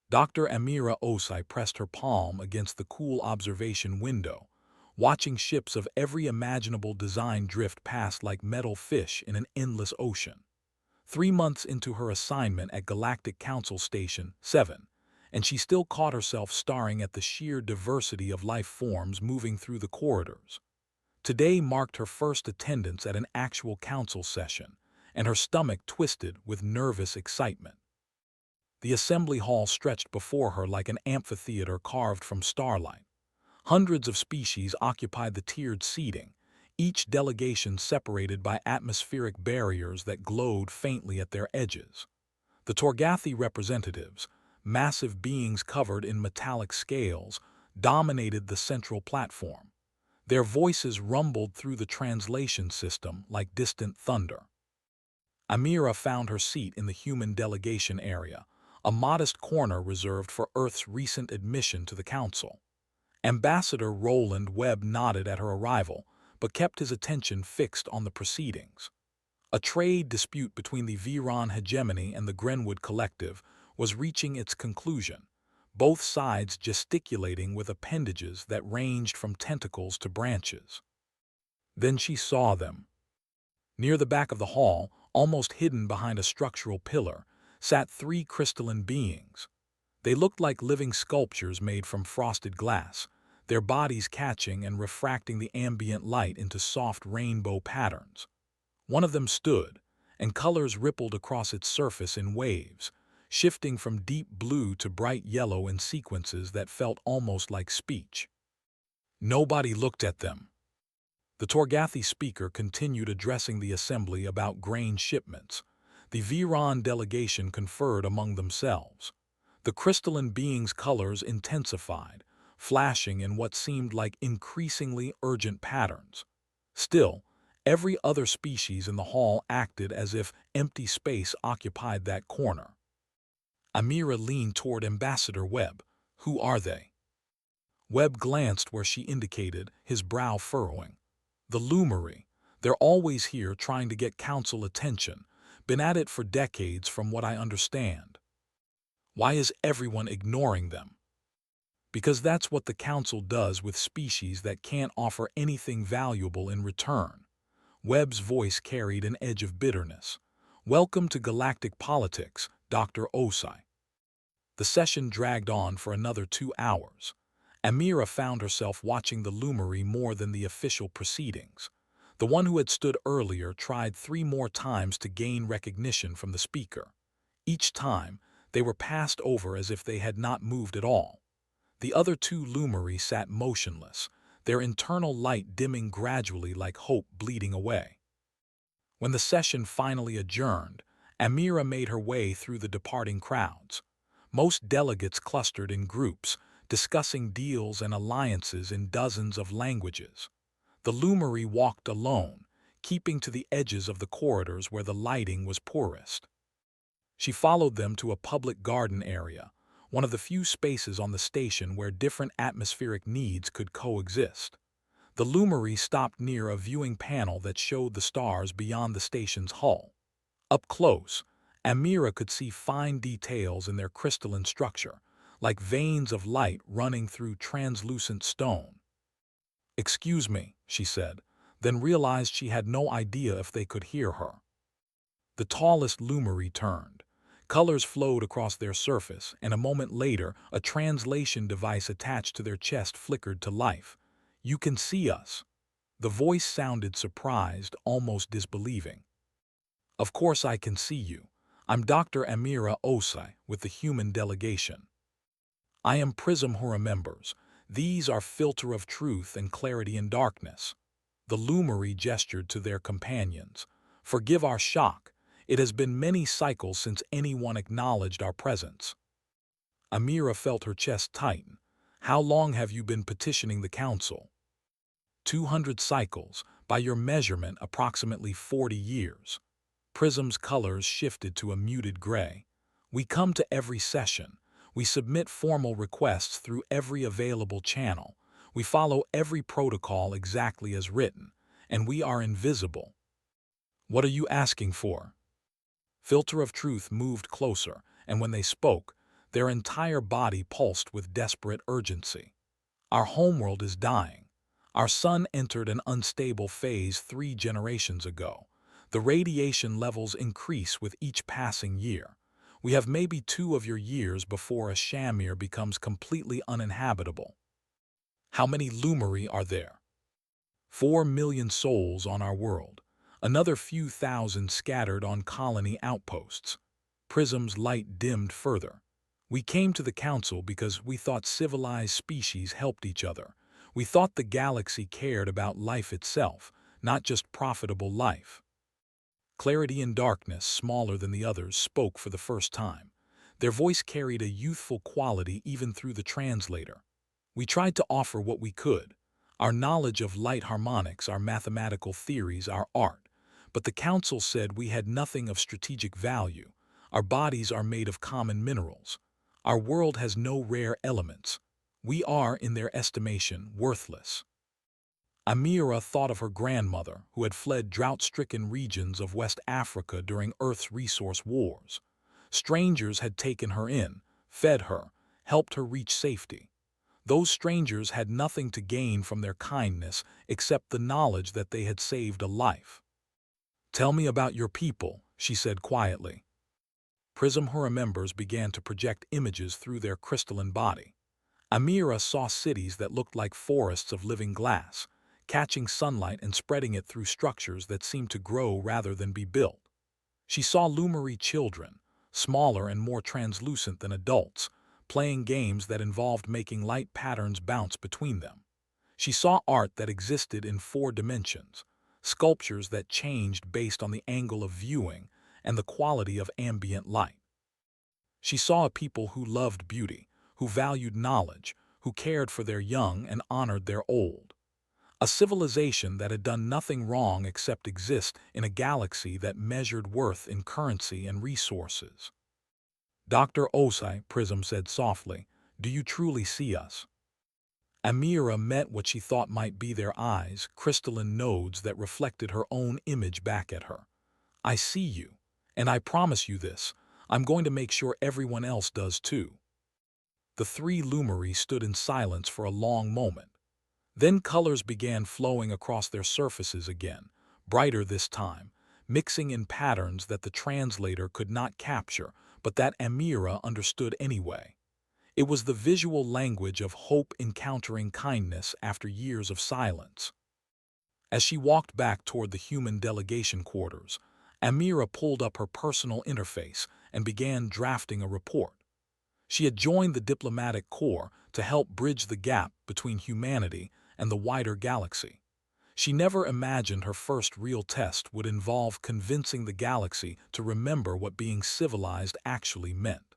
Dr. Amira Osai pressed her palm against the cool observation window, watching ships of every imaginable design drift past like metal fish in an endless ocean. 3 months into her assignment at Galactic Council Station 7, and she still caught herself staring at the sheer diversity of life forms moving through the corridors. Today marked her first attendance at an actual council session, and her stomach twisted with nervous excitement. The assembly hall stretched before her like an amphitheater carved from starlight. Hundreds of species occupied the tiered seating, each delegation separated by atmospheric barriers that glowed faintly at their edges. The Torgathi representatives, massive beings covered in metallic scales, dominated the central platform. Their voices rumbled through the translation system like distant thunder. Amira found her seat in the human delegation area, a modest corner reserved for Earth's recent admission to the Council. Ambassador Roland Webb nodded at her arrival, but kept his attention fixed on the proceedings. A trade dispute between the Viron hegemony and the Grenwood Collective was reaching its conclusion, both sides gesticulating with appendages that ranged from tentacles to branches. Then she saw them. Near the back of the hall, almost hidden behind a structural pillar, sat three crystalline beings. They looked like living sculptures made from frosted glass, their bodies catching and refracting the ambient light into soft rainbow patterns. One of them stood, and colors rippled across its surface in waves, shifting from deep blue to bright yellow in sequences that felt almost like speech. Nobody looked at them. The Torgathi speaker continued addressing the assembly about grain shipments. The Viron delegation conferred among themselves. The crystalline being's colors intensified, flashing in what seemed like increasingly urgent patterns. Still, every other species in the hall acted as if empty space occupied that corner. Amira leaned toward Ambassador Webb. "Who are they?" Webb glanced where she indicated, his brow furrowing. "The Lumery. They're always here trying to get council attention. Been at it for decades from what I understand." "Why is everyone ignoring them?" "Because that's what the council does with species that can't offer anything valuable in return." Webb's voice carried an edge of bitterness. "Welcome to galactic politics, Dr. Osai." The session dragged on for another 2 hours. Amira found herself watching the Lumery more than the official proceedings. The one who had stood earlier tried 3 more times to gain recognition from the speaker. Each time, they were passed over as if they had not moved at all. The other 2 Lumery sat motionless, their internal light dimming gradually like hope bleeding away. When the session finally adjourned, Amira made her way through the departing crowds. Most delegates clustered in groups, discussing deals and alliances in dozens of languages. The Lumery walked alone, keeping to the edges of the corridors where the lighting was poorest. She followed them to a public garden area, one of the few spaces on the station where different atmospheric needs could coexist. The Lumery stopped near a viewing panel that showed the stars beyond the station's hull. Up close, Amira could see fine details in their crystalline structure, like veins of light running through translucent stone. "Excuse me," she said, then realized she had no idea if they could hear her. The tallest Lumery turned. Colors flowed across their surface, and a moment later, a translation device attached to their chest flickered to life. "You can see us." The voice sounded surprised, almost disbelieving. "Of course I can see you. I'm Dr. Amira Osai with the human delegation. I am Prism Hura members. These are Filter of Truth and Clarity in Darkness." The Lumery gestured to their companions. "Forgive our shock. It has been many cycles since anyone acknowledged our presence." Amira felt her chest tighten. "How long have you been petitioning the council?" 200 cycles, by your measurement approximately 40 years. Prism's colors shifted to a muted gray. "We come to every session. We submit formal requests through every available channel. We follow every protocol exactly as written, and we are invisible." "What are you asking for?" Filter of Truth moved closer, and when they spoke, Their entire body pulsed with desperate urgency. Our homeworld is dying. Our sun entered an unstable phase 3 generations ago. The radiation levels increase with each passing year. We have maybe 2 of your years before a Shamir becomes completely uninhabitable. How many Lumeri are there? 4 million souls on our world. Another few thousand scattered on colony outposts. Prism's light dimmed further. We came to the council because we thought civilized species helped each other. We thought the galaxy cared about life itself, not just profitable life. Clarity and Darkness, smaller than the others, spoke for the first time. Their voice carried a youthful quality even through the translator. We tried to offer what we could, our knowledge of light harmonics, our mathematical theories, our art. But the council said we had nothing of strategic value. Our bodies are made of common minerals. Our world has no rare elements. We are, in their estimation, worthless. Amira thought of her grandmother, who had fled drought-stricken regions of West Africa during Earth's resource wars. Strangers had taken her in, fed her, helped her reach safety. Those strangers had nothing to gain from their kindness except the knowledge that they had saved a life. "Tell me about your people," she said quietly. Prism Hura members began to project images through their crystalline body. Amira saw cities that looked like forests of living glass, catching sunlight and spreading it through structures that seemed to grow rather than be built. She saw Lumeri children, smaller and more translucent than adults, playing games that involved making light patterns bounce between them. She saw art that existed in 4 dimensions, sculptures that changed based on the angle of viewing and the quality of ambient light. She saw a people who loved beauty, who valued knowledge, who cared for their young and honored their old. A civilization that had done nothing wrong except exist in a galaxy that measured worth in currency and resources. "Dr. Osai," Prism said softly, "do you truly see us?" Amira met what she thought might be their eyes, crystalline nodes that reflected her own image back at her. "I see you, and I promise you this, I'm going to make sure everyone else does too." The 3 Lumeri stood in silence for a long moment. Then colors began flowing across their surfaces again, brighter this time, mixing in patterns that the translator could not capture, but that Amira understood anyway. It was the visual language of hope encountering kindness after years of silence. As she walked back toward the human delegation quarters, Amira pulled up her personal interface and began drafting a report. She had joined the diplomatic corps to help bridge the gap between humanity and the wider galaxy. She never imagined her first real test would involve convincing the galaxy to remember what being civilized actually meant.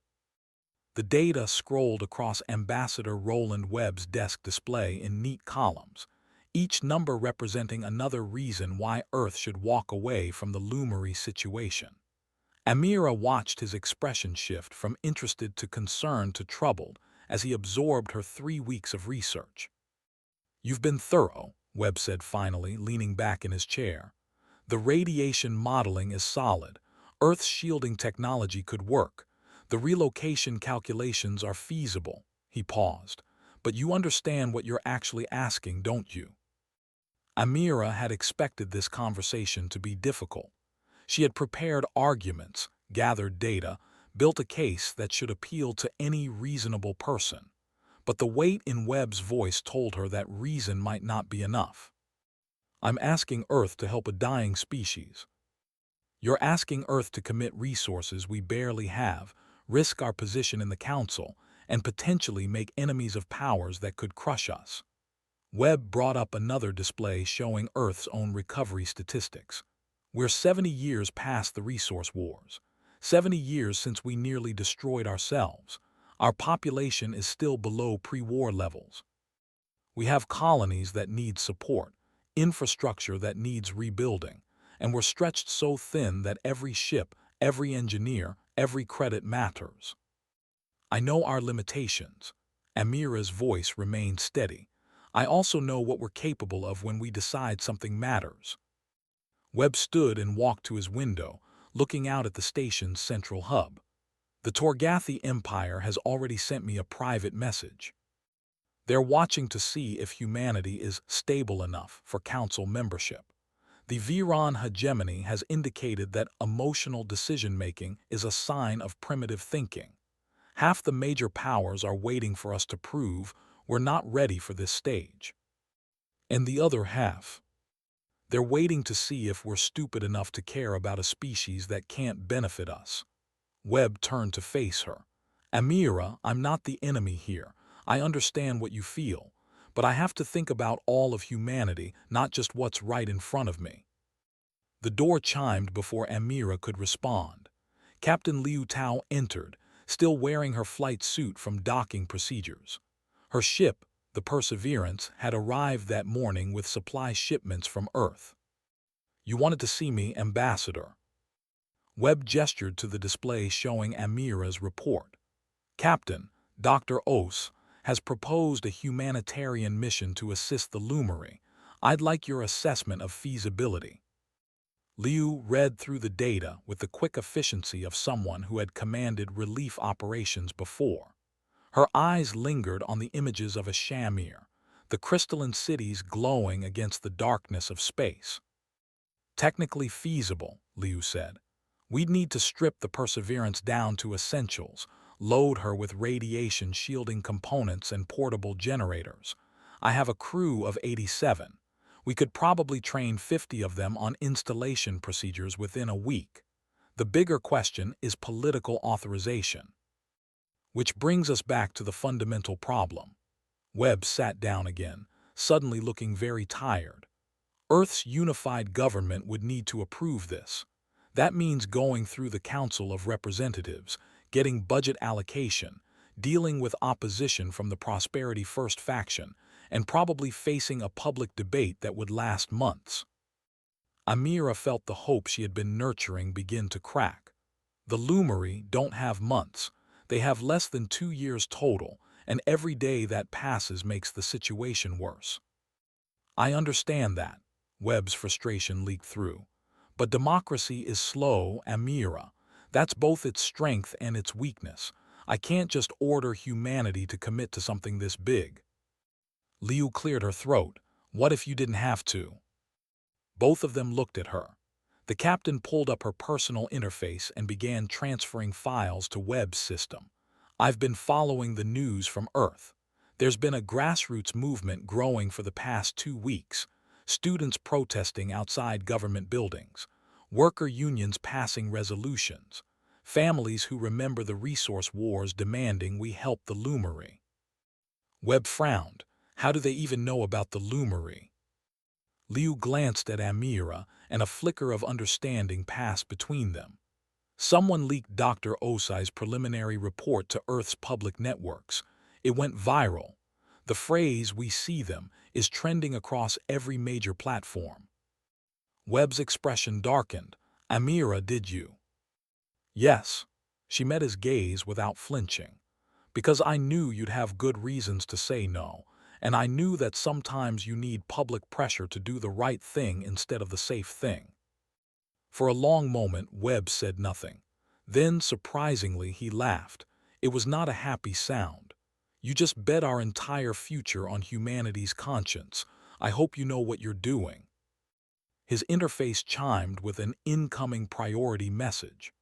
The data scrolled across Ambassador Roland Webb's desk display in neat columns, each number representing another reason why Earth should walk away from the Lumeri situation. Amira watched his expression shift from interested to concerned to troubled as he absorbed her 3 weeks of research. "You've been thorough," Webb said finally, leaning back in his chair. "The radiation modeling is solid. Earth's shielding technology could work. The relocation calculations are feasible." He paused. "But you understand what you're actually asking, don't you?" Amira had expected this conversation to be difficult. She had prepared arguments, gathered data, built a case that should appeal to any reasonable person. But the weight in Webb's voice told her that reason might not be enough. "I'm asking Earth to help a dying species. You're asking Earth to commit resources we barely have, risk our position in the Council, and potentially make enemies of powers that could crush us." Webb brought up another display showing Earth's own recovery statistics. "We're 70 years past the resource wars. 70 years since we nearly destroyed ourselves. Our population is still below pre-war levels. We have colonies that need support, infrastructure that needs rebuilding, and we're stretched so thin that every ship, every engineer, every credit matters. I know our limitations." Amira's voice remained steady. "I also know what we're capable of when we decide something matters." Webb stood and walked to his window, looking out at the station's central hub. The Torgathi Empire has already sent me a private message. They're watching to see if humanity is stable enough for council membership. The Viran hegemony has indicated that emotional decision-making is a sign of primitive thinking. Half the major powers are waiting for us to prove we're not ready for this stage. And the other half, they're waiting to see if we're stupid enough to care about a species that can't benefit us. Webb turned to face her. Amira, I'm not the enemy here. I understand what you feel, but I have to think about all of humanity, not just what's right in front of me. The door chimed before Amira could respond. Captain Liu Tao entered, still wearing her flight suit from docking procedures. Her ship, the Perseverance, had arrived that morning with supply shipments from Earth. You wanted to see me, Ambassador. Webb gestured to the display showing Amira's report. Captain, Dr. Os, has proposed a humanitarian mission to assist the Lumeri. I'd like your assessment of feasibility. Liu read through the data with the quick efficiency of someone who had commanded relief operations before. Her eyes lingered on the images of a Shamir, the crystalline cities glowing against the darkness of space. Technically feasible, Liu said. We'd need to strip the Perseverance down to essentials, load her with radiation-shielding components and portable generators. I have a crew of 87. We could probably train 50 of them on installation procedures within a week. The bigger question is political authorization. Which brings us back to the fundamental problem. Webb sat down again, suddenly looking very tired. Earth's unified government would need to approve this. That means going through the Council of Representatives, getting budget allocation, dealing with opposition from the Prosperity First faction, and probably facing a public debate that would last months. Amira felt the hope she had been nurturing begin to crack. The Lumeri don't have months. They have less than 2 years total, and every day that passes makes the situation worse. I understand that. Webb's frustration leaked through. But democracy is slow, Amira. That's both its strength and its weakness. I can't just order humanity to commit to something this big. Liu cleared her throat. What if you didn't have to? Both of them looked at her. The captain pulled up her personal interface and began transferring files to Webb's system. I've been following the news from Earth. There's been a grassroots movement growing for the past 2 weeks. Students protesting outside government buildings. Worker unions passing resolutions. Families who remember the resource wars demanding we help the Lumeri. Webb frowned. How do they even know about the Lumeri? Liu glanced at Amira, and a flicker of understanding passed between them. Someone leaked Dr. Osai's preliminary report to Earth's public networks. It went viral. The phrase, "we see them," is trending across every major platform. Webb's expression darkened. Amira, did you? Yes. She met his gaze without flinching. Because I knew you'd have good reasons to say no, and I knew that sometimes you need public pressure to do the right thing instead of the safe thing. For a long moment, Webb said nothing. Then, surprisingly, he laughed. It was not a happy sound. You just bet our entire future on humanity's conscience. I hope you know what you're doing. His interface chimed with an incoming priority message.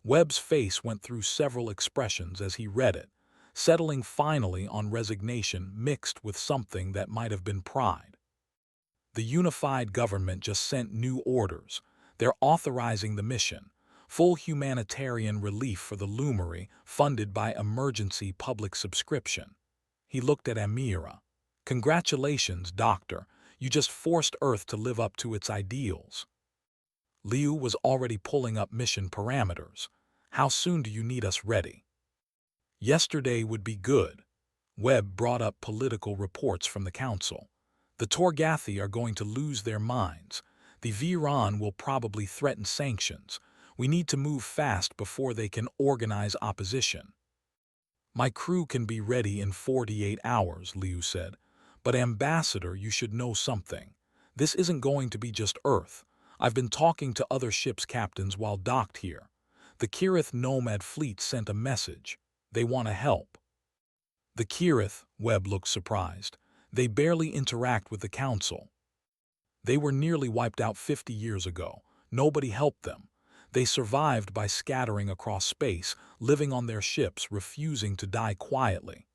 Webb's face went through several expressions as he read it, settling finally on resignation mixed with something that might have been pride. The unified government just sent new orders. They're authorizing the mission. Full humanitarian relief for the Lumeri, funded by emergency public subscription. He looked at Amira. Congratulations, Doctor. You just forced Earth to live up to its ideals. Liu was already pulling up mission parameters. How soon do you need us ready? Yesterday would be good. Webb brought up political reports from the council. The Torgathi are going to lose their minds. The Viran will probably threaten sanctions. We need to move fast before they can organize opposition. My crew can be ready in 48 hours, Liu said. But Ambassador, you should know something. This isn't going to be just Earth. I've been talking to other ships' captains while docked here. The Kirith nomad fleet sent a message. They want to help. The Kirith, Webb looked surprised. They barely interact with the Council. They were nearly wiped out 50 years ago. Nobody helped them. They survived by scattering across space, living on their ships, refusing to die quietly.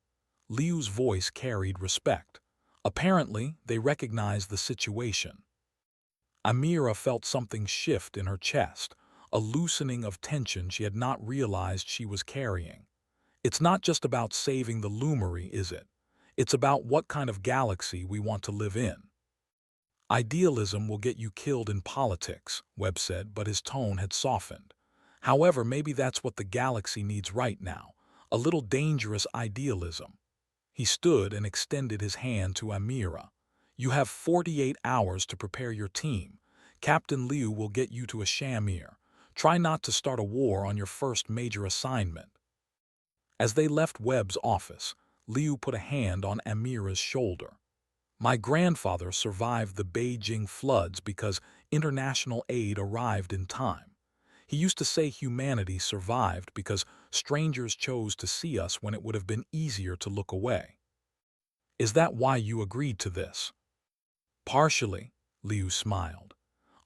Liu's voice carried respect. Apparently, they recognized the situation. Amira felt something shift in her chest, a loosening of tension she had not realized she was carrying. It's not just about saving the Lumery, is it? It's about what kind of galaxy we want to live in. Idealism will get you killed in politics, Webb said, but his tone had softened. However, maybe that's what the galaxy needs right now, a little dangerous idealism. He stood and extended his hand to Amira. You have 48 hours to prepare your team. Captain Liu will get you to a Shamir. Try not to start a war on your first major assignment. As they left Webb's office, Liu put a hand on Amira's shoulder. My grandfather survived the Beijing floods because international aid arrived in time. He used to say humanity survived because strangers chose to see us when it would have been easier to look away. Is that why you agreed to this? Partially, Liu smiled.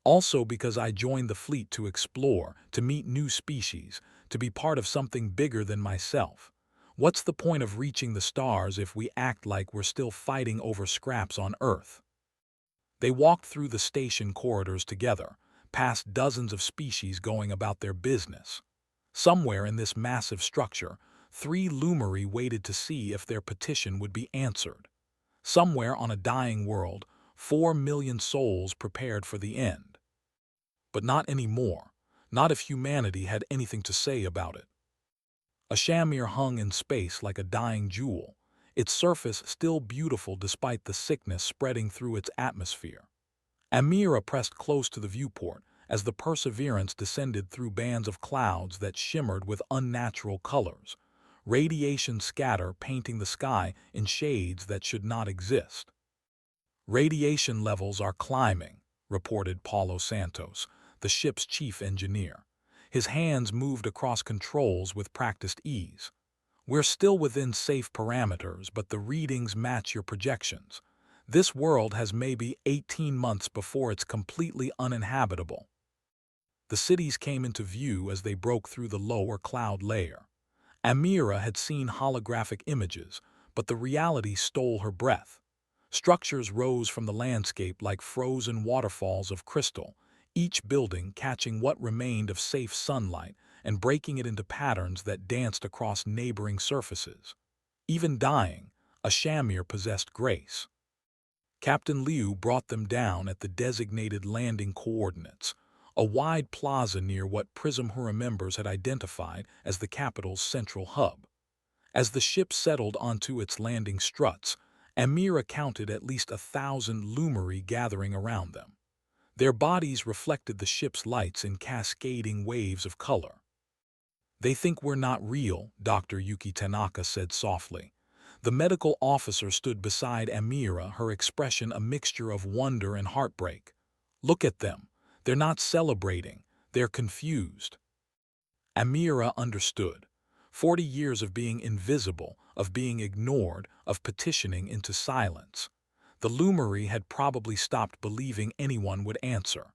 Also because I joined the fleet to explore, to meet new species, to be part of something bigger than myself. What's the point of reaching the stars if we act like we're still fighting over scraps on Earth? They walked through the station corridors together, past dozens of species going about their business. Somewhere in this massive structure, 3 Lumery waited to see if their petition would be answered. Somewhere on a dying world, 4 million souls prepared for the end. But not anymore, not if humanity had anything to say about it. A Shamir hung in space like a dying jewel, its surface still beautiful despite the sickness spreading through its atmosphere. Amira pressed close to the viewport as the Perseverance descended through bands of clouds that shimmered with unnatural colors, radiation scatter painting the sky in shades that should not exist. Radiation levels are climbing, reported Paulo Santos, the ship's chief engineer. His hands moved across controls with practiced ease. We're still within safe parameters, but the readings match your projections. This world has maybe 18 months before it's completely uninhabitable. The cities came into view as they broke through the lower cloud layer. Amira had seen holographic images, but the reality stole her breath. Structures rose from the landscape like frozen waterfalls of crystal, each building catching what remained of safe sunlight and breaking it into patterns that danced across neighboring surfaces. Even dying, a Shamir possessed grace. Captain Liu brought them down at the designated landing coordinates, a wide plaza near what Prism Hura members had identified as the capital's central hub. As the ship settled onto its landing struts, Amira counted at least 1,000 Lumery gathering around them. Their bodies reflected the ship's lights in cascading waves of color. They think we're not real, Dr. Yuki Tanaka said softly. The medical officer stood beside Amira, her expression a mixture of wonder and heartbreak. Look at them. They're not celebrating. They're confused. Amira understood. 40 years of being invisible, of being ignored, of petitioning into silence. The Lumery had probably stopped believing anyone would answer.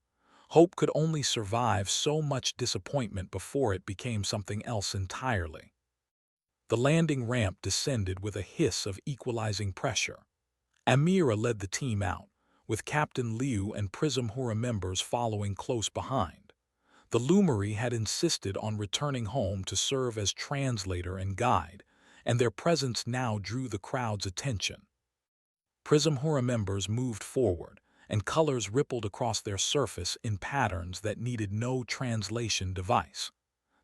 Hope could only survive so much disappointment before it became something else entirely. The landing ramp descended with a hiss of equalizing pressure. Amira led the team out, with Captain Liu and Prism Hura members following close behind. The Lumery had insisted on returning home to serve as translator and guide, and their presence now drew the crowd's attention. Prism Hura members moved forward, and colors rippled across their surface in patterns that needed no translation device.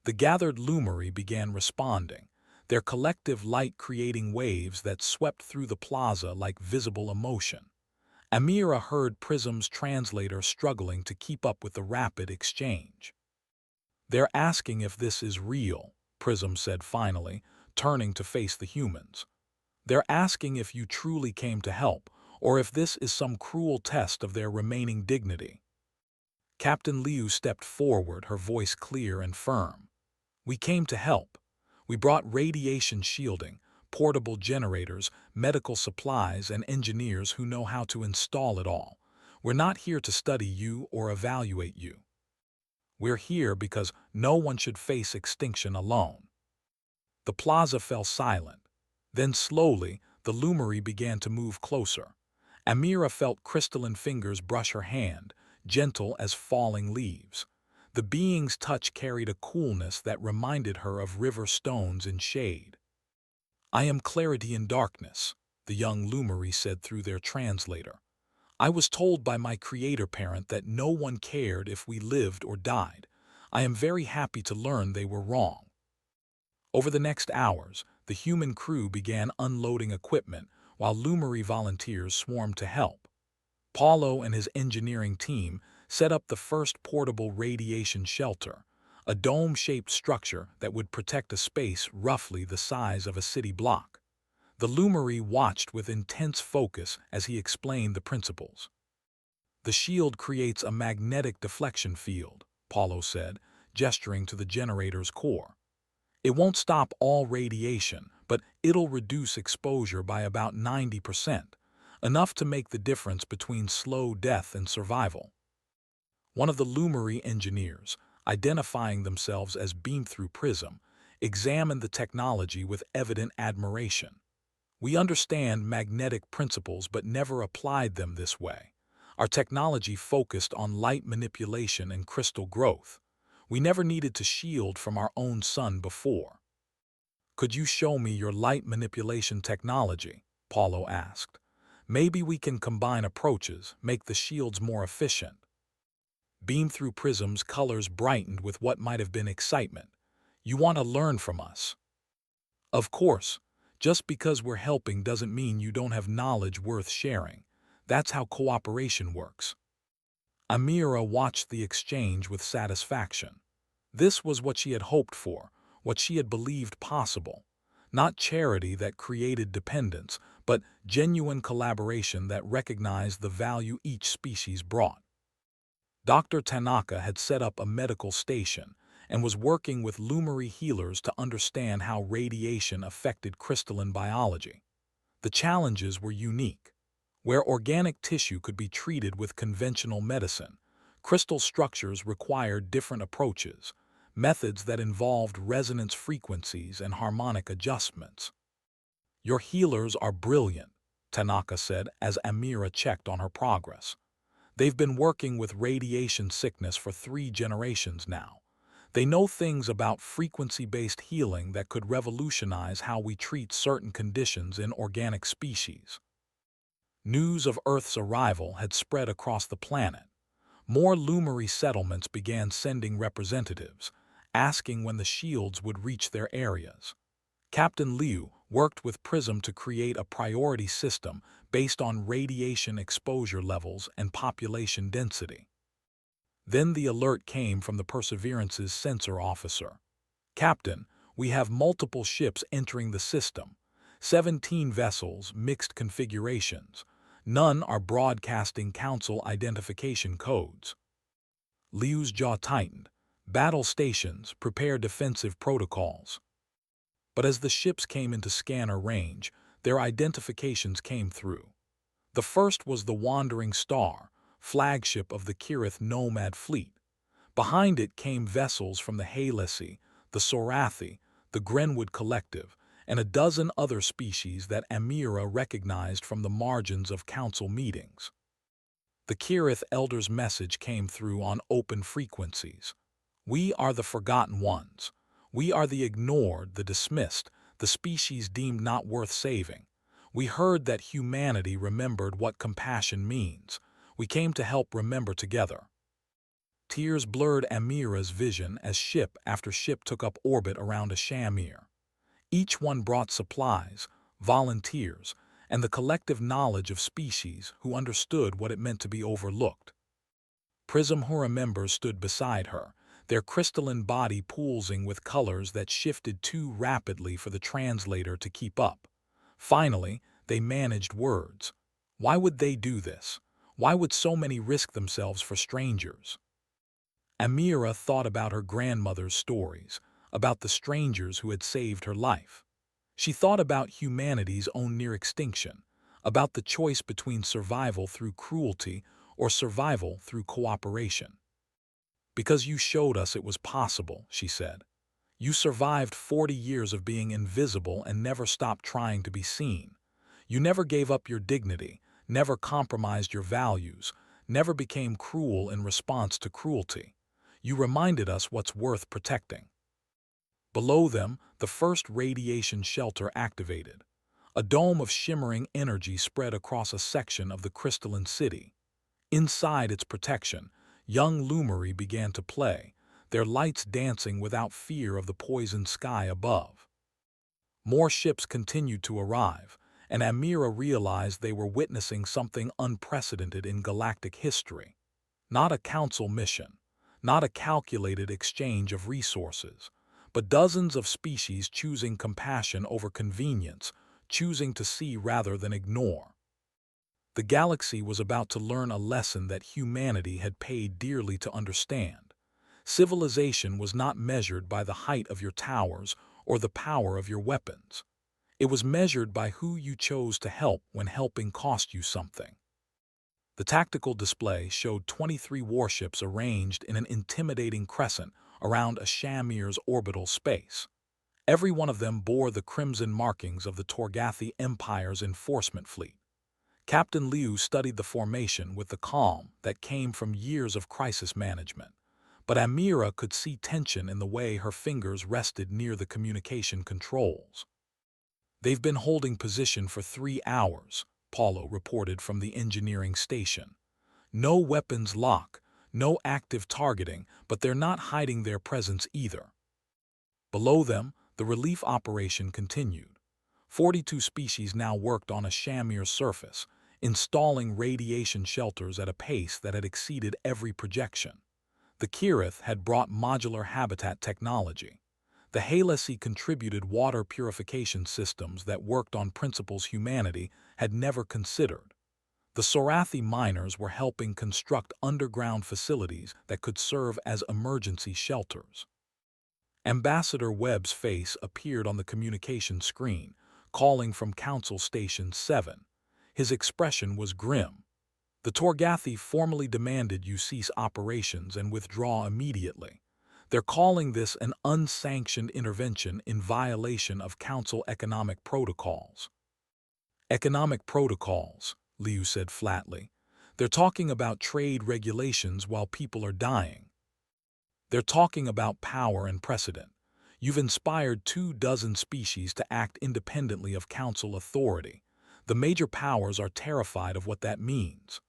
The gathered Lumery began responding, their collective light creating waves that swept through the plaza like visible emotion. Amira heard Prism's translator struggling to keep up with the rapid exchange. They're asking if this is real, Prism said finally, turning to face the humans. They're asking if you truly came to help, or if this is some cruel test of their remaining dignity. Captain Liu stepped forward, her voice clear and firm. We came to help. We brought radiation shielding, portable generators, medical supplies, and engineers who know how to install it all. We're not here to study you or evaluate you. We're here because no one should face extinction alone. The plaza fell silent. Then slowly, the Lumary began to move closer. Amira felt crystalline fingers brush her hand, gentle as falling leaves. The being's touch carried a coolness that reminded her of river stones in shade. "I am clarity in darkness," the young Lumary said through their translator. "I was told by my creator parent that no one cared if we lived or died. I am very happy to learn they were wrong." Over the next hours, the human crew began unloading equipment while Lumary volunteers swarmed to help. Paulo and his engineering team set up the first portable radiation shelter, a dome-shaped structure that would protect a space roughly the size of a city block. The Lumary watched with intense focus as he explained the principles. "The shield creates a magnetic deflection field," Paulo said, gesturing to the generator's core. "It won't stop all radiation, but it'll reduce exposure by about 90%, enough to make the difference between slow death and survival." One of the Lumary engineers, identifying themselves as Beam-Through Prism, examined the technology with evident admiration. "We understand magnetic principles but never applied them this way. Our technology focused on light manipulation and crystal growth. We never needed to shield from our own sun before." "Could you show me your light manipulation technology?" Paulo asked. "Maybe we can combine approaches, make the shields more efficient." Beam-Through Prism's colors brightened with what might have been excitement. "You want to learn from us?" "Of course. Just because we're helping doesn't mean you don't have knowledge worth sharing. That's how cooperation works." Amira watched the exchange with satisfaction. This was what she had hoped for, what she had believed possible. Not charity that created dependence, but genuine collaboration that recognized the value each species brought. Dr. Tanaka had set up a medical station and was working with Lumary healers to understand how radiation affected crystalline biology. The challenges were unique. Where organic tissue could be treated with conventional medicine, crystal structures required different approaches, methods that involved resonance frequencies and harmonic adjustments. "Your healers are brilliant," Tanaka said as Amira checked on her progress. "They've been working with radiation sickness for 3 generations now. They know things about frequency-based healing that could revolutionize how we treat certain conditions in organic species." News of Earth's arrival had spread across the planet. More Lumary settlements began sending representatives, asking when the shields would reach their areas. Captain Liu worked with Prism to create a priority system based on radiation exposure levels and population density. Then the alert came from the Perseverance's sensor officer. "Captain, we have multiple ships entering the system. 17 vessels, mixed configurations. None are broadcasting Council identification codes." Liu's jaw tightened. "Battle stations, prepare defensive protocols." But as the ships came into scanner range, their identifications came through. The first was the Wandering Star, flagship of the Kirith Nomad fleet. Behind it came vessels from the Halesi, the Sorathi, the Grenwood Collective, and a dozen other species that Amira recognized from the margins of council meetings. The Kirith Elder's message came through on open frequencies. "We are the forgotten ones. We are the ignored, the dismissed, the species deemed not worth saving. We heard that humanity remembered what compassion means. We came to help remember together." Tears blurred Amira's vision as ship after ship took up orbit around a Shamir. Each one brought supplies, volunteers, and the collective knowledge of species who understood what it meant to be overlooked. Prism Hura members stood beside her, their crystalline body pulsing with colors that shifted too rapidly for the translator to keep up. Finally, they managed words. Why would they do this? Why would so many risk themselves for strangers? Amira thought about her grandmother's stories, about the strangers who had saved her life. She thought about humanity's own near extinction, about the choice between survival through cruelty or survival through cooperation. "Because you showed us it was possible," she said. "You survived 40 years of being invisible and never stopped trying to be seen. You never gave up your dignity, never compromised your values, never became cruel in response to cruelty. You reminded us what's worth protecting." Below them, the first radiation shelter activated. A dome of shimmering energy spread across a section of the crystalline city. Inside its protection, young Lumeri began to play, their lights dancing without fear of the poisoned sky above. More ships continued to arrive, and Amira realized they were witnessing something unprecedented in galactic history. Not a council mission, not a calculated exchange of resources, but dozens of species choosing compassion over convenience, choosing to see rather than ignore. The galaxy was about to learn a lesson that humanity had paid dearly to understand. Civilization was not measured by the height of your towers or the power of your weapons. It was measured by who you chose to help when helping cost you something. The tactical display showed 23 warships arranged in an intimidating crescent around a Shamir's orbital space. Every one of them bore the crimson markings of the Torgathi Empire's enforcement fleet. Captain Liu studied the formation with the calm that came from years of crisis management, but Amira could see tension in the way her fingers rested near the communication controls. "They've been holding position for 3 hours, Paulo reported from the engineering station. "No weapons lock, no active targeting, but they're not hiding their presence either." Below them, the relief operation continued. 42 species now worked on a Shamir's surface, installing radiation shelters at a pace that had exceeded every projection. The Kirith had brought modular habitat technology. The Halesi contributed water purification systems that worked on principles humanity had never considered. The Sorathi miners were helping construct underground facilities that could serve as emergency shelters. Ambassador Webb's face appeared on the communication screen, calling from Council Station 7. His expression was grim. "The Torgathi formally demanded you cease operations and withdraw immediately. They're calling this an unsanctioned intervention in violation of Council economic protocols." "Economic protocols," Liu said flatly. "They're talking about trade regulations while people are dying. They're talking about power and precedent. You've inspired 24 species to act independently of Council authority. The major powers are terrified of what that means."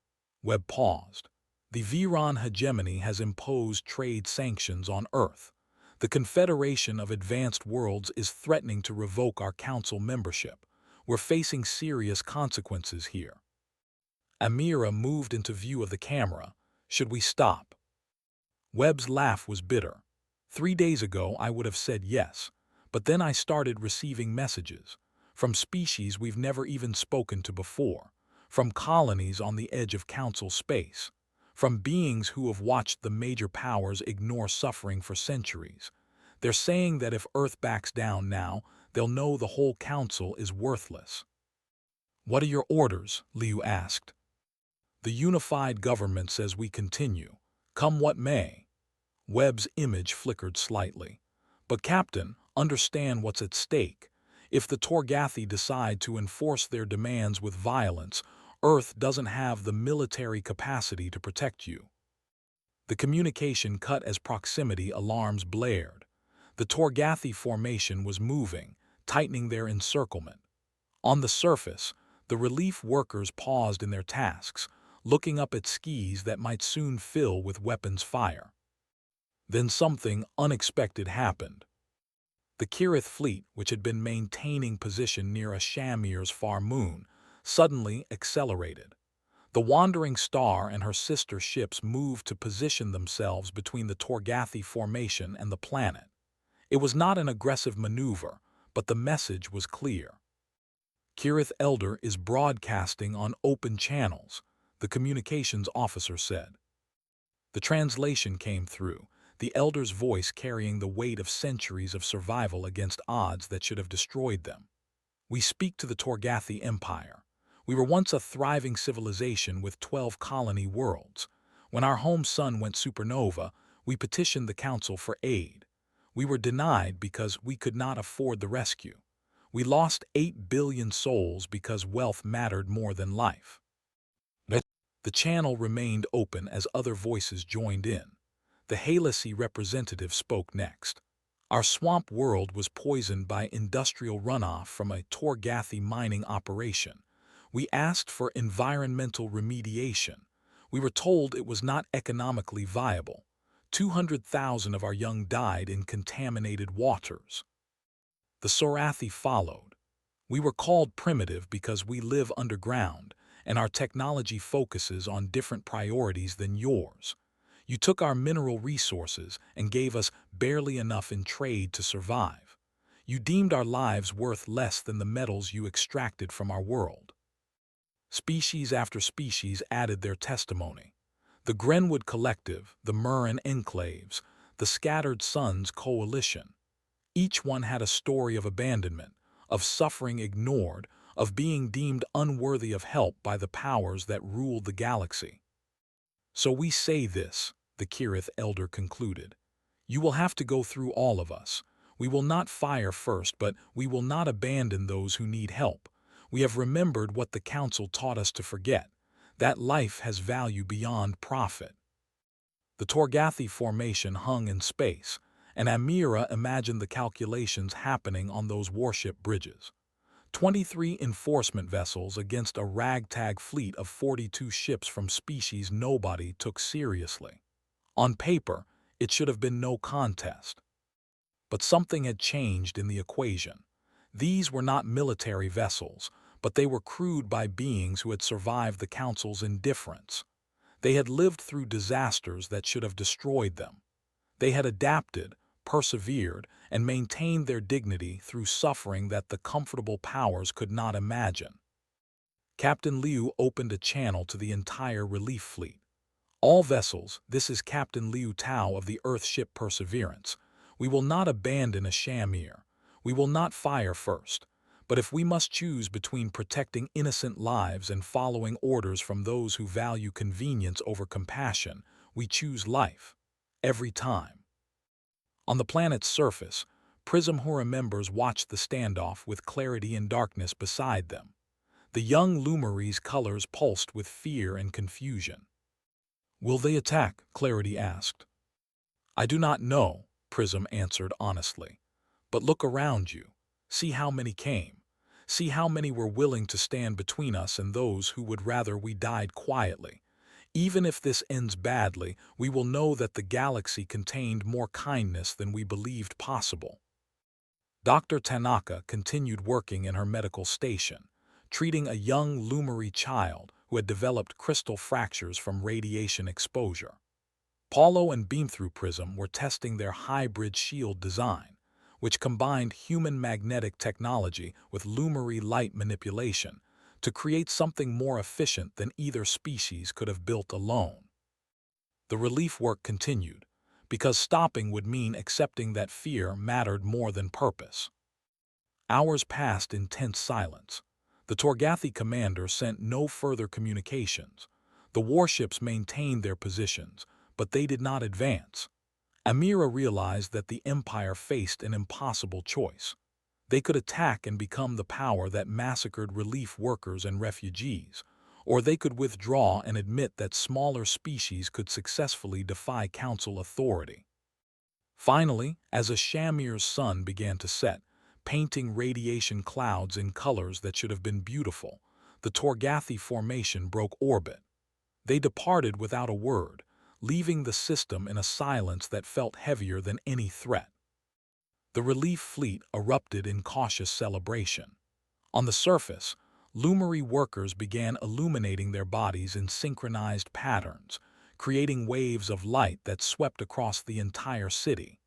Webb paused. "The Viran hegemony has imposed trade sanctions on Earth. The Confederation of Advanced Worlds is threatening to revoke our Council membership. We're facing serious consequences here." Amira moved into view of the camera. "Should we stop?" Webb's laugh was bitter. 3 days ago I would have said yes, but then I started receiving messages from species we've never even spoken to before, from colonies on the edge of Council space, from beings who have watched the major powers ignore suffering for centuries. They're saying that if Earth backs down now, they'll know the whole Council is worthless. "What are your orders?" Liu asked. "The unified government says we continue, come what may." Webb's image flickered slightly. "But Captain, understand what's at stake. If the Torgathi decide to enforce their demands with violence, Earth doesn't have the military capacity to protect you." The communication cut as proximity alarms blared. The Torgathi formation was moving, tightening their encirclement. On the surface, the relief workers paused in their tasks, looking up at skies that might soon fill with weapons fire. Then something unexpected happened. The Kirith fleet, which had been maintaining position near a Shamir's far moon, suddenly accelerated. The Wandering Star and her sister ships moved to position themselves between the Torgathi formation and the planet. It was not an aggressive maneuver, but the message was clear. "Kirith Elder is broadcasting on open channels," the communications officer said. The translation came through. the elder's voice carrying the weight of centuries of survival against odds that should have destroyed them. "We speak to the Torgathi Empire. We were once a thriving civilization with 12 colony worlds. When our home sun went supernova, we petitioned the Council for aid. We were denied because we could not afford the rescue. We lost 8 billion souls because wealth mattered more than life." The channel remained open as other voices joined in. The Halisi representative spoke next. "Our swamp world was poisoned by industrial runoff from a Torgathi mining operation. We asked for environmental remediation. We were told it was not economically viable. 200,000 of our young died in contaminated waters." The Sorathi followed. "We were called primitive because we live underground, and our technology focuses on different priorities than yours. You took our mineral resources and gave us barely enough in trade to survive. You deemed our lives worth less than the metals you extracted from our world." Species after species added their testimony. The Grenwood Collective, the Murren Enclaves, the Scattered Suns Coalition. Each one had a story of abandonment, of suffering ignored, of being deemed unworthy of help by the powers that ruled the galaxy. "So we say this," the Kirith elder concluded. "You will have to go through all of us. We will not fire first, but we will not abandon those who need help. We have remembered what the Council taught us to forget, that life has value beyond profit." The Torgathi formation hung in space, and Amira imagined the calculations happening on those warship bridges. 23 enforcement vessels against a ragtag fleet of 42 ships from species nobody took seriously. On paper, it should have been no contest. But something had changed in the equation. These were not military vessels, but they were crewed by beings who had survived the Council's indifference. They had lived through disasters that should have destroyed them. They had adapted, persevered, and maintained their dignity through suffering that the comfortable powers could not imagine. Captain Liu opened a channel to the entire relief fleet. "All vessels, this is Captain Liu Tao of the Earthship Perseverance. We will not abandon a Shamir. We will not fire first. But if we must choose between protecting innocent lives and following orders from those who value convenience over compassion, we choose life. Every time." On the planet's surface, Prism Hura members watched the standoff with Clarity and Darkness beside them. The young Lumary's colors pulsed with fear and confusion. "Will they attack?" Clarity asked. "I do not know," Prism answered honestly. "But look around you. See how many came. See how many were willing to stand between us and those who would rather we died quietly. Even if this ends badly, we will know that the galaxy contained more kindness than we believed possible." Dr. Tanaka continued working in her medical station, treating a young Lumary child who had developed crystal fractures from radiation exposure. Paulo and Beamthrough Prism were testing their hybrid shield design, which combined human magnetic technology with Lumary light manipulation to create something more efficient than either species could have built alone. The relief work continued, because stopping would mean accepting that fear mattered more than purpose. Hours passed in tense silence. The Torgathi commander sent no further communications. The warships maintained their positions, but they did not advance. Amira realized that the Empire faced an impossible choice. They could attack and become the power that massacred relief workers and refugees, or they could withdraw and admit that smaller species could successfully defy Council authority. Finally, as a Shamir's sun began to set, painting radiation clouds in colors that should have been beautiful, the Torgathi formation broke orbit. They departed without a word, leaving the system in a silence that felt heavier than any threat. The relief fleet erupted in cautious celebration. On the surface, Lumary workers began illuminating their bodies in synchronized patterns, creating waves of light that swept across the entire city.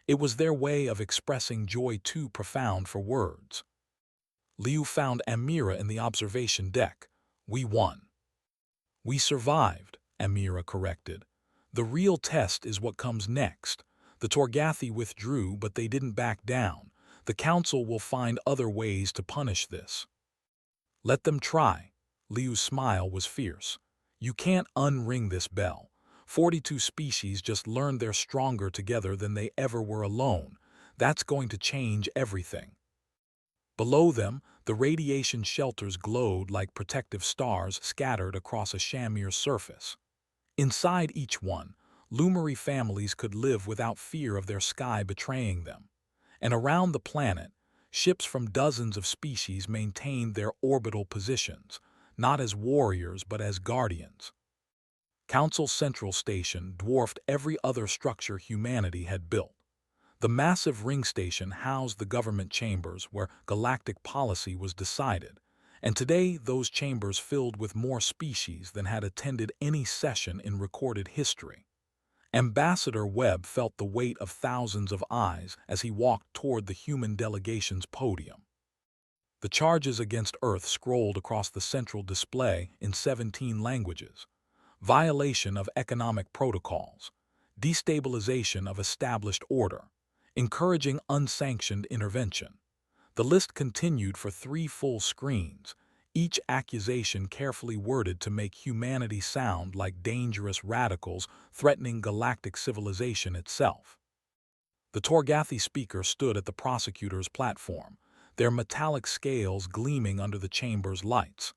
It was their way of expressing joy too profound for words. Liu found Amira in the observation deck. "We won." "We survived," Amira corrected. "The real test is what comes next. The Torgathi withdrew, but they didn't back down. The council will find other ways to punish this. Let them try. Liu's smile was fierce. You can't unring this bell. 42 species just learned they're stronger together than they ever were alone. That's going to change everything. Below them, the radiation shelters glowed like protective stars scattered across a Shamir's surface. Inside each one, Lumary families could live without fear of their sky betraying them. And around the planet, ships from dozens of species maintained their orbital positions, not as warriors but as guardians. Council Central Station dwarfed every other structure humanity had built. The massive ring station housed the government chambers where galactic policy was decided, and today those chambers filled with more species than had attended any session in recorded history. Ambassador Webb felt the weight of thousands of eyes as he walked toward the human delegation's podium. The charges against Earth scrolled across the central display in 17 languages. Violation of economic protocols, destabilization of established order, encouraging unsanctioned intervention. The list continued for 3 full screens, each accusation carefully worded to make humanity sound like dangerous radicals threatening galactic civilization itself. The Torgathi speaker stood at the prosecutor's platform, their metallic scales gleaming under the chamber's lights.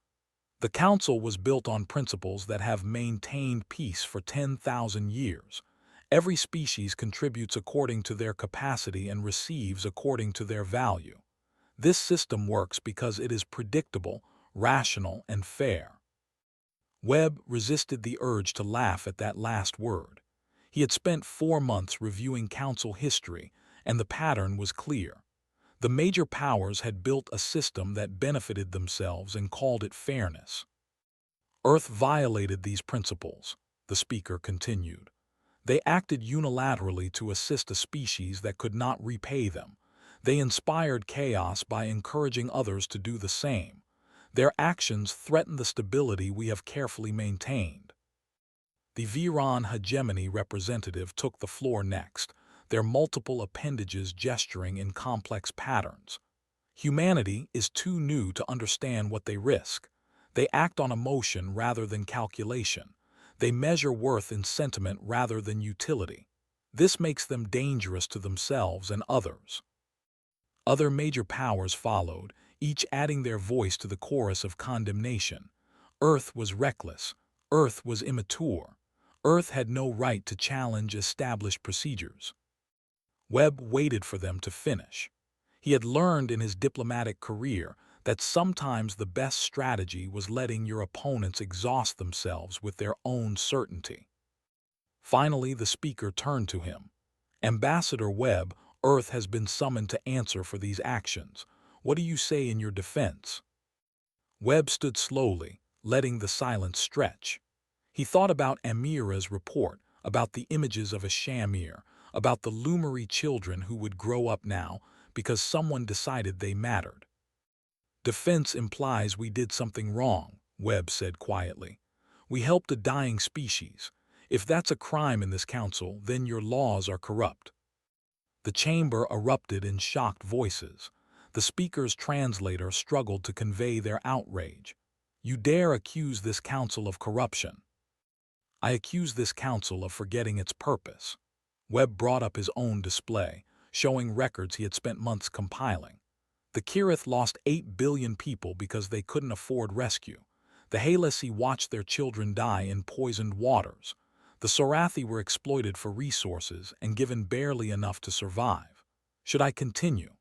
The council was built on principles that have maintained peace for 10,000 years. Every species contributes according to their capacity and receives according to their value. This system works because it is predictable, rational, and fair. Webb resisted the urge to laugh at that last word. He had spent 4 months reviewing council history, and the pattern was clear. The major powers had built a system that benefited themselves and called it fairness. Earth violated these principles, the speaker continued. They acted unilaterally to assist a species that could not repay them. They inspired chaos by encouraging others to do the same. Their actions threatened the stability we have carefully maintained. The Viran hegemony representative took the floor next, their multiple appendages gesturing in complex patterns. Humanity is too new to understand what they risk. They act on emotion rather than calculation. They measure worth in sentiment rather than utility. This makes them dangerous to themselves and others. Other major powers followed, each adding their voice to the chorus of condemnation. Earth was reckless. Earth was immature. Earth had no right to challenge established procedures. Webb waited for them to finish. He had learned in his diplomatic career that sometimes the best strategy was letting your opponents exhaust themselves with their own certainty. Finally, the speaker turned to him. Ambassador Webb, Earth has been summoned to answer for these actions. What do you say in your defense? Webb stood slowly, letting the silence stretch. He thought about Amira's report, about the images of a Shamir, about the Lumary children who would grow up now because someone decided they mattered. Defense implies we did something wrong, Webb said quietly. We helped a dying species. If that's a crime in this council, then your laws are corrupt. The chamber erupted in shocked voices. The speaker's translator struggled to convey their outrage. You dare accuse this council of corruption? I accuse this council of forgetting its purpose. Webb brought up his own display, showing records he had spent months compiling. The Kirith lost 8 billion people because they couldn't afford rescue. The Halesi watched their children die in poisoned waters. The Sorathi were exploited for resources and given barely enough to survive. Should I continue?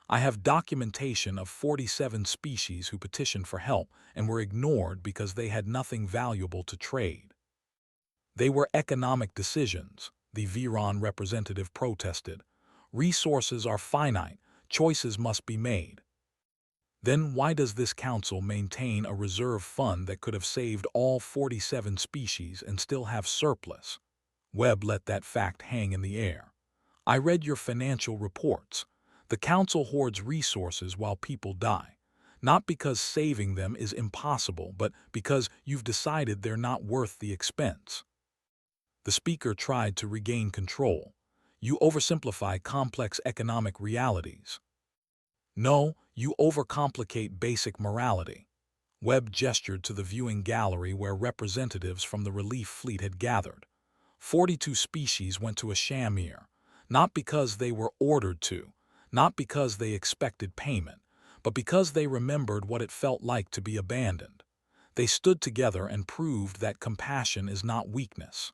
I have documentation of 47 species who petitioned for help and were ignored because they had nothing valuable to trade. They were economic decisions, the Viran representative protested. Resources are finite, choices must be made. Then why does this council maintain a reserve fund that could have saved all 47 species and still have surplus? Webb let that fact hang in the air. I read your financial reports. The council hoards resources while people die. Not because saving them is impossible, but because you've decided they're not worth the expense. The speaker tried to regain control. You oversimplify complex economic realities. No, you overcomplicate basic morality. Webb gestured to the viewing gallery where representatives from the relief fleet had gathered. 42 species went to a Shamir, not because they were ordered to, not because they expected payment, but because they remembered what it felt like to be abandoned. They stood together and proved that compassion is not weakness.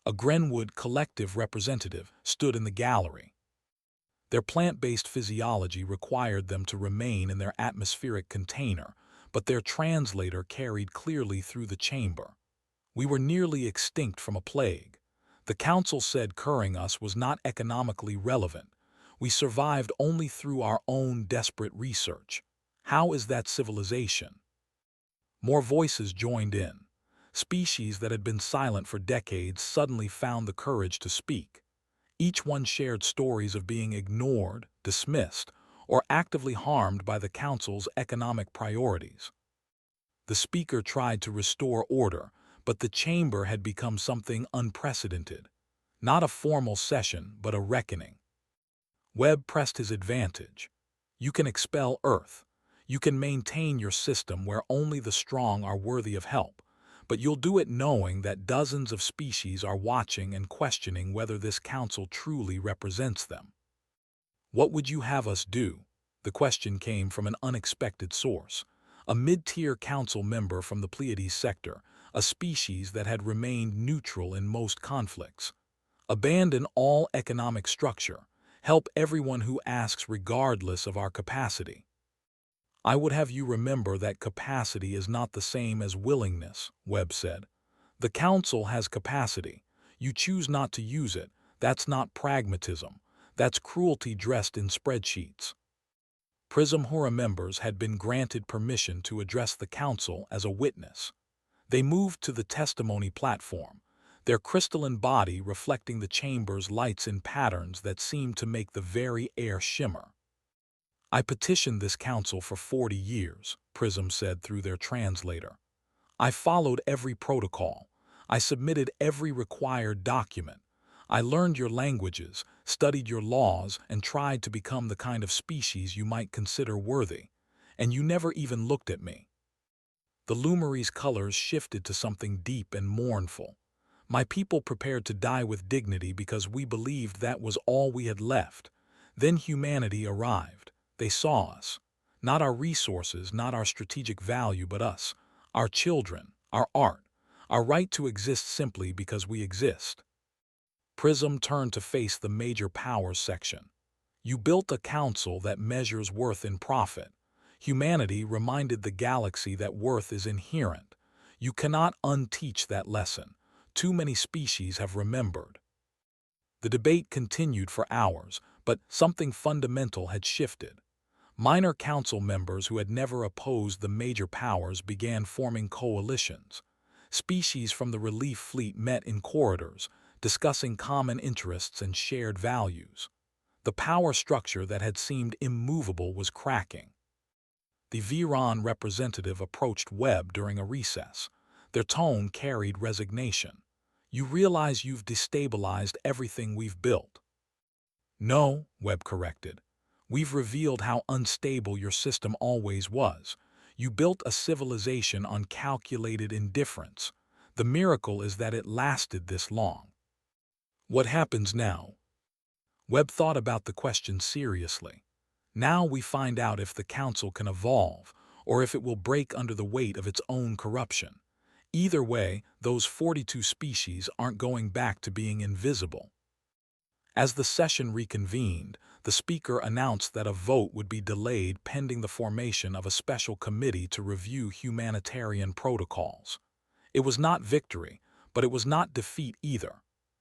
A Grenwood collective representative stood in the gallery. Their plant-based physiology required them to remain in their atmospheric container, but their translator carried clearly through the chamber. We were nearly extinct from a plague. The council said curing us was not economically relevant. We survived only through our own desperate research. How is that civilization? More voices joined in. Species that had been silent for decades suddenly found the courage to speak. Each one shared stories of being ignored, dismissed, or actively harmed by the council's economic priorities. The speaker tried to restore order, but the chamber had become something unprecedented. Not a formal session, but a reckoning. Webb pressed his advantage. You can expel Earth. You can maintain your system where only the strong are worthy of help, but you'll do it knowing that dozens of species are watching and questioning whether this council truly represents them. What would you have us do? The question came from an unexpected source. A mid-tier council member from the Pleiades sector, a species that had remained neutral in most conflicts. Abandon all economic structure. Help everyone who asks regardless of our capacity. I would have you remember that capacity is not the same as willingness, Webb said. The council has capacity. You choose not to use it. That's not pragmatism. That's cruelty dressed in spreadsheets. Prism Hura members had been granted permission to address the council as a witness. They moved to the testimony platform, their crystalline body reflecting the chamber's lights in patterns that seemed to make the very air shimmer. I petitioned this council for 40 years, Prism said through their translator. I followed every protocol. I submitted every required document. I learned your languages, studied your laws, and tried to become the kind of species you might consider worthy. And you never even looked at me. The Lumary's colors shifted to something deep and mournful. My people prepared to die with dignity because we believed that was all we had left. Then humanity arrived. They saw us. Not our resources, not our strategic value, but us. Our children, our art, our right to exist simply because we exist. Prism turned to face the major powers section. You built a council that measures worth in profit. Humanity reminded the galaxy that worth is inherent. You cannot unteach that lesson. Too many species have remembered. The debate continued for hours, but something fundamental had shifted. Minor council members who had never opposed the major powers began forming coalitions. Species from the relief fleet met in corridors, discussing common interests and shared values. The power structure that had seemed immovable was cracking. The Viron representative approached Webb during a recess. Their tone carried resignation. You realize you've destabilized everything we've built. No, Webb corrected. We've revealed how unstable your system always was. You built a civilization on calculated indifference. The miracle is that it lasted this long. What happens now? Webb thought about the question seriously. Now we find out if the council can evolve, or if it will break under the weight of its own corruption. Either way, those 42 species aren't going back to being invisible. As the session reconvened, the speaker announced that a vote would be delayed pending the formation of a special committee to review humanitarian protocols. It was not victory, but it was not defeat either.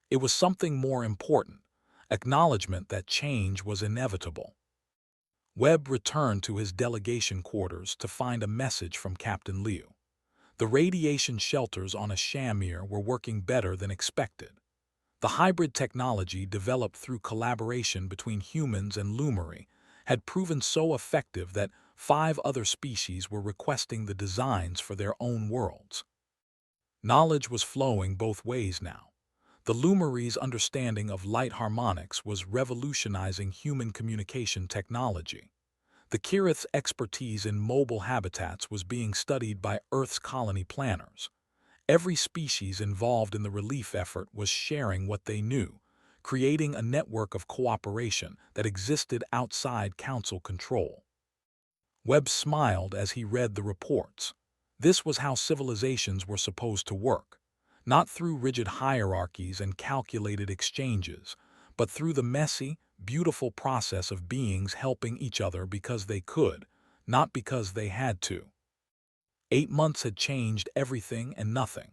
It was something more important, acknowledgement that change was inevitable. Webb returned to his delegation quarters to find a message from Captain Liu. The radiation shelters on a Shamir were working better than expected. The hybrid technology developed through collaboration between humans and Lumary had proven so effective that 5 other species were requesting the designs for their own worlds. Knowledge was flowing both ways now. The Lumeri's understanding of light harmonics was revolutionizing human communication technology. The Kirith's expertise in mobile habitats was being studied by Earth's colony planners. Every species involved in the relief effort was sharing what they knew, creating a network of cooperation that existed outside Council control. Webb smiled as he read the reports. This was how civilizations were supposed to work, not through rigid hierarchies and calculated exchanges, but through the messy, beautiful process of beings helping each other because they could, not because they had to. 8 months had changed everything and nothing.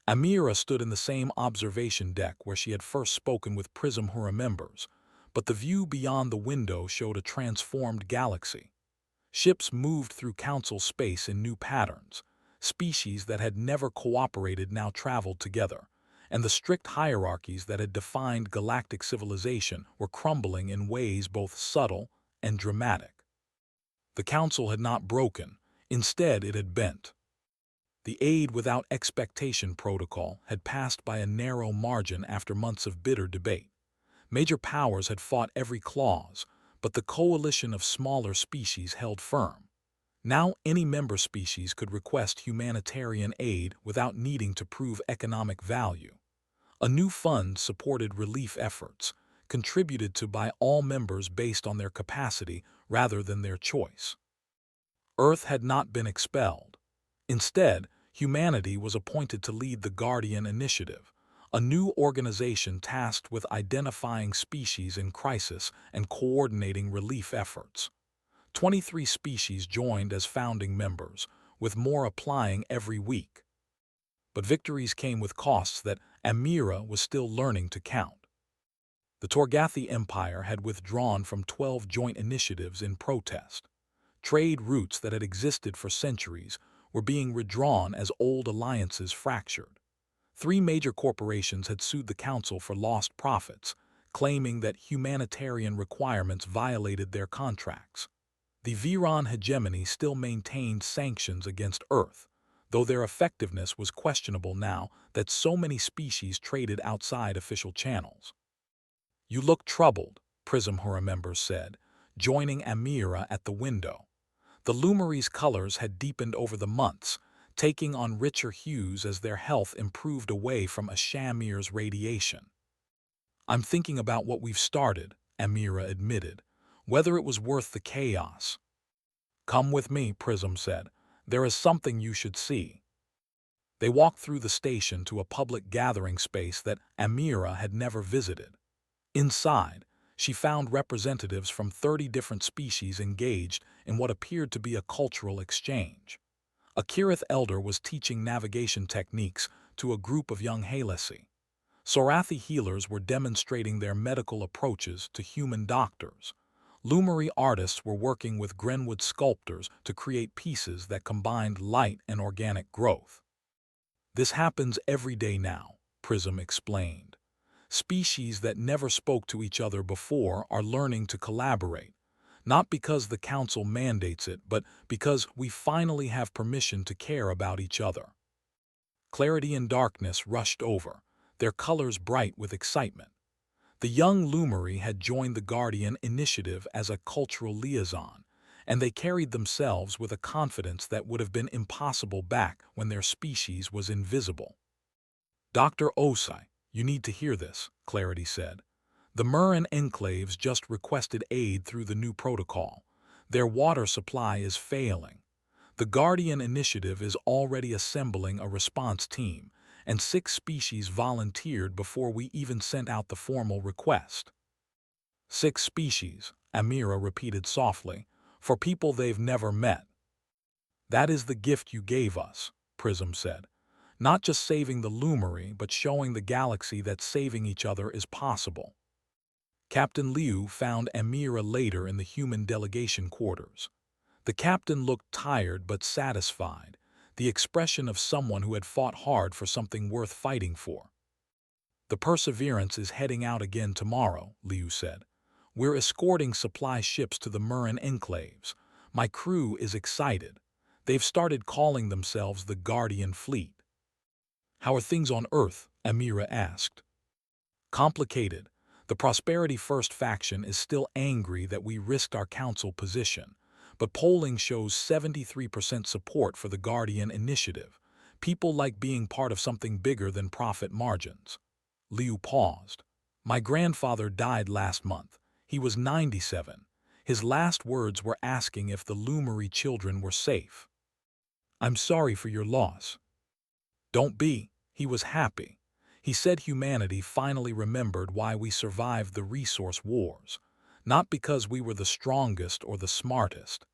Amira stood in the same observation deck where she had first spoken with Prism who remembers, but the view beyond the window showed a transformed galaxy. Ships moved through Council space in new patterns. Species that had never cooperated now traveled together, and the strict hierarchies that had defined galactic civilization were crumbling in ways both subtle and dramatic. The Council had not broken, instead it had bent. The aid without expectation protocol had passed by a narrow margin after months of bitter debate. Major powers had fought every clause, but the coalition of smaller species held firm. Now any member species could request humanitarian aid without needing to prove economic value. A new fund supported relief efforts, contributed to by all members based on their capacity rather than their choice. Earth had not been expelled. Instead, humanity was appointed to lead the Guardian Initiative, a new organization tasked with identifying species in crisis and coordinating relief efforts. 23 species joined as founding members, with more applying every week. But victories came with costs that Amira was still learning to count. The Torgathi Empire had withdrawn from 12 joint initiatives in protest. Trade routes that had existed for centuries were being redrawn as old alliances fractured. 3 major corporations had sued the Council for lost profits, claiming that humanitarian requirements violated their contracts. The Viran hegemony still maintained sanctions against Earth, though their effectiveness was questionable now that so many species traded outside official channels. "You look troubled," Prism who remembers said, joining Amira at the window. The Lumeri's colors had deepened over the months, taking on richer hues as their health improved away from Ashamir's radiation. "I'm thinking about what we've started," Amira admitted, "whether it was worth the chaos." "Come with me," Prism said. "There is something you should see." They walked through the station to a public gathering space that Amira had never visited. Inside, she found representatives from 30 different species engaged in what appeared to be a cultural exchange. A Kirith elder was teaching navigation techniques to a group of young Halesi. Sorathi healers were demonstrating their medical approaches to human doctors. Lumeri artists were working with Grenwood sculptors to create pieces that combined light and organic growth. "This happens every day now," Prism explained. "Species that never spoke to each other before are learning to collaborate, not because the Council mandates it, but because we finally have permission to care about each other." Clarity and darkness rushed over, their colors bright with excitement. The young Lumeri had joined the Guardian Initiative as a cultural liaison, and they carried themselves with a confidence that would have been impossible back when their species was invisible. "Dr. Osai, you need to hear this," Clarity said. "The Murin enclaves just requested aid through the new protocol. Their water supply is failing. The Guardian Initiative is already assembling a response team, and 6 species volunteered before we even sent out the formal request." 6 species, Amira repeated softly, "for people they've never met." "That is the gift you gave us," Prism said. "Not just saving the Lumeri, but showing the galaxy that saving each other is possible." Captain Liu found Amira later in the human delegation quarters. The captain looked tired but satisfied, the expression of someone who had fought hard for something worth fighting for. "The Perseverance is heading out again tomorrow," Liu said. "We're escorting supply ships to the Murin enclaves. My crew is excited. They've started calling themselves the Guardian Fleet." "How are things on Earth?" Amira asked. Complicated. The Prosperity First faction is still angry that we risked our council position, but polling shows 73% support for the Guardian initiative. People like being part of something bigger than profit margins. Liu paused. My grandfather died last month. He was 97. His last words were asking if the Lumeri children were safe. I'm sorry for your loss. Don't be. He was happy. He said humanity finally remembered why we survived the resource wars, not because we were the strongest or the smartest,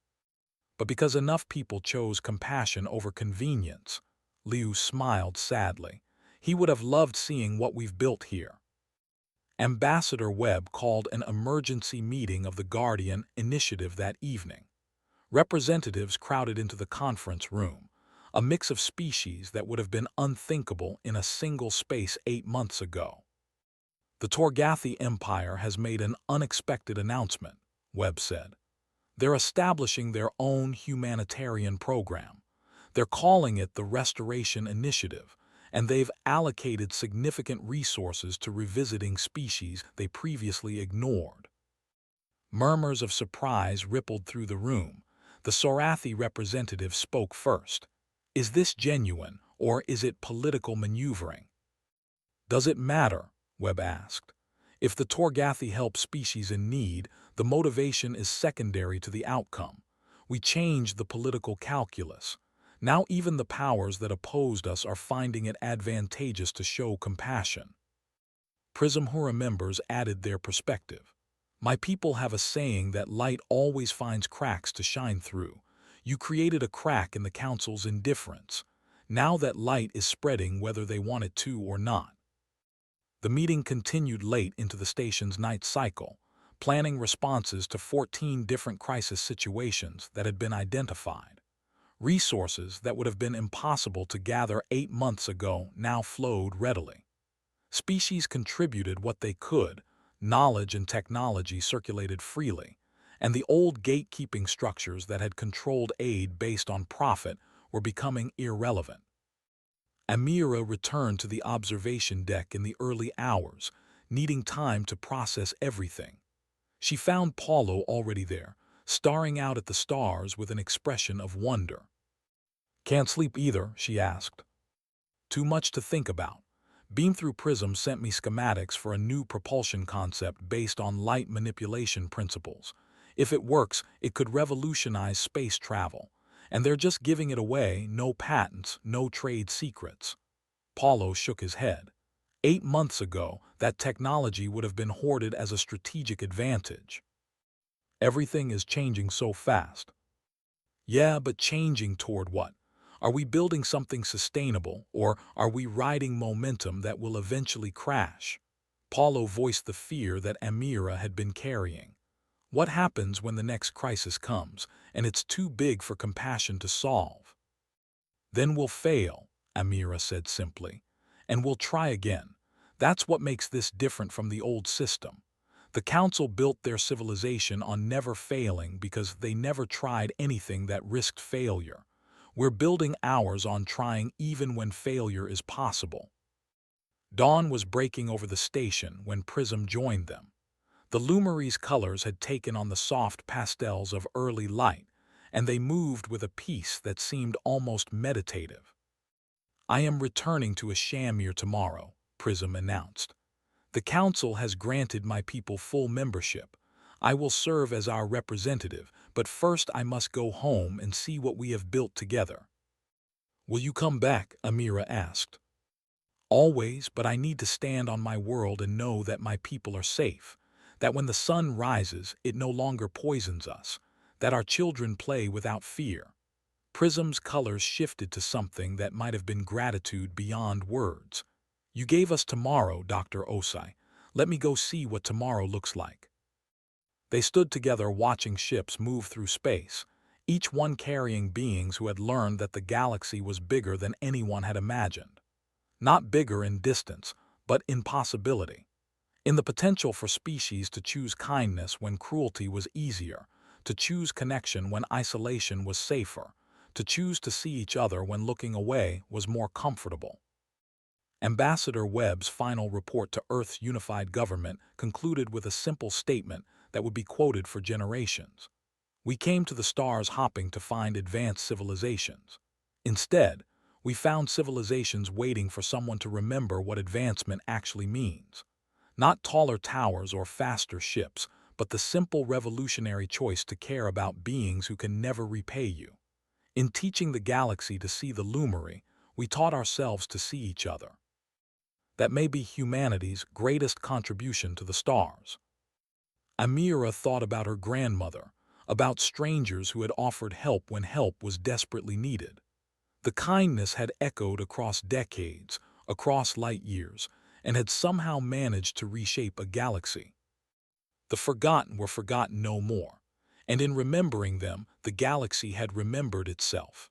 but because enough people chose compassion over convenience. Liu smiled sadly. He would have loved seeing what we've built here. Ambassador Webb called an emergency meeting of the Guardian initiative that evening. Representatives crowded into the conference room, a mix of species that would have been unthinkable in a single space 8 months ago. The Torgathi Empire has made an unexpected announcement, Webb said. They're establishing their own humanitarian program. They're calling it the Restoration Initiative, and they've allocated significant resources to revisiting species they previously ignored. Murmurs of surprise rippled through the room. The Sorathi representative spoke first. Is this genuine, or is it political maneuvering? Does it matter? Webb asked. If the Torgathi help species in need, the motivation is secondary to the outcome. We changed the political calculus. Now even the powers that opposed us are finding it advantageous to show compassion. Prism Hura members added their perspective. My people have a saying that light always finds cracks to shine through. You created a crack in the council's indifference. Now that light is spreading whether they want it to or not. The meeting continued late into the station's night cycle, planning responses to 14 different crisis situations that had been identified. Resources that would have been impossible to gather 8 months ago now flowed readily. Species contributed what they could, knowledge and technology circulated freely, and the old gatekeeping structures that had controlled aid based on profit were becoming irrelevant. Amira returned to the observation deck in the early hours, needing time to process everything. She found Paulo already there, staring out at the stars with an expression of wonder. Can't sleep either, she asked. Too much to think about. Beam Through Prism sent me schematics for a new propulsion concept based on light manipulation principles. If it works, it could revolutionize space travel. And they're just giving it away, no patents, no trade secrets. Paulo shook his head. 8 months ago, that technology would have been hoarded as a strategic advantage. Everything is changing so fast. Yeah, but changing toward what? Are we building something sustainable, or are we riding momentum that will eventually crash? Paulo voiced the fear that Amira had been carrying. What happens when the next crisis comes, and it's too big for compassion to solve? Then we'll fail, Amira said simply, and we'll try again. That's what makes this different from the old system. The Council built their civilization on never failing because they never tried anything that risked failure. We're building ours on trying even when failure is possible. Dawn was breaking over the station when Prism joined them. The Lumeri's colors had taken on the soft pastels of early light, and they moved with a peace that seemed almost meditative. I am returning to Ashamir tomorrow, Prism announced. The Council has granted my people full membership. I will serve as our representative, but first I must go home and see what we have built together. Will you come back? Amira asked. Always, but I need to stand on my world and know that my people are safe, that when the sun rises, it no longer poisons us, that our children play without fear. Prism's colors shifted to something that might have been gratitude beyond words. You gave us tomorrow, Dr. Osai. Let me go see what tomorrow looks like. They stood together watching ships move through space, each one carrying beings who had learned that the galaxy was bigger than anyone had imagined. Not bigger in distance, but in possibility. In the potential for species to choose kindness when cruelty was easier, to choose connection when isolation was safer, to choose to see each other when looking away was more comfortable. Ambassador Webb's final report to Earth's unified government concluded with a simple statement that would be quoted for generations. We came to the stars hopping to find advanced civilizations. Instead, we found civilizations waiting for someone to remember what advancement actually means. Not taller towers or faster ships, but the simple revolutionary choice to care about beings who can never repay you. In teaching the galaxy to see the Luminary, we taught ourselves to see each other. That may be humanity's greatest contribution to the stars. Amira thought about her grandmother, about strangers who had offered help when help was desperately needed. The kindness had echoed across decades, across light years, and had somehow managed to reshape a galaxy. The forgotten were forgotten no more, and in remembering them, the galaxy had remembered itself.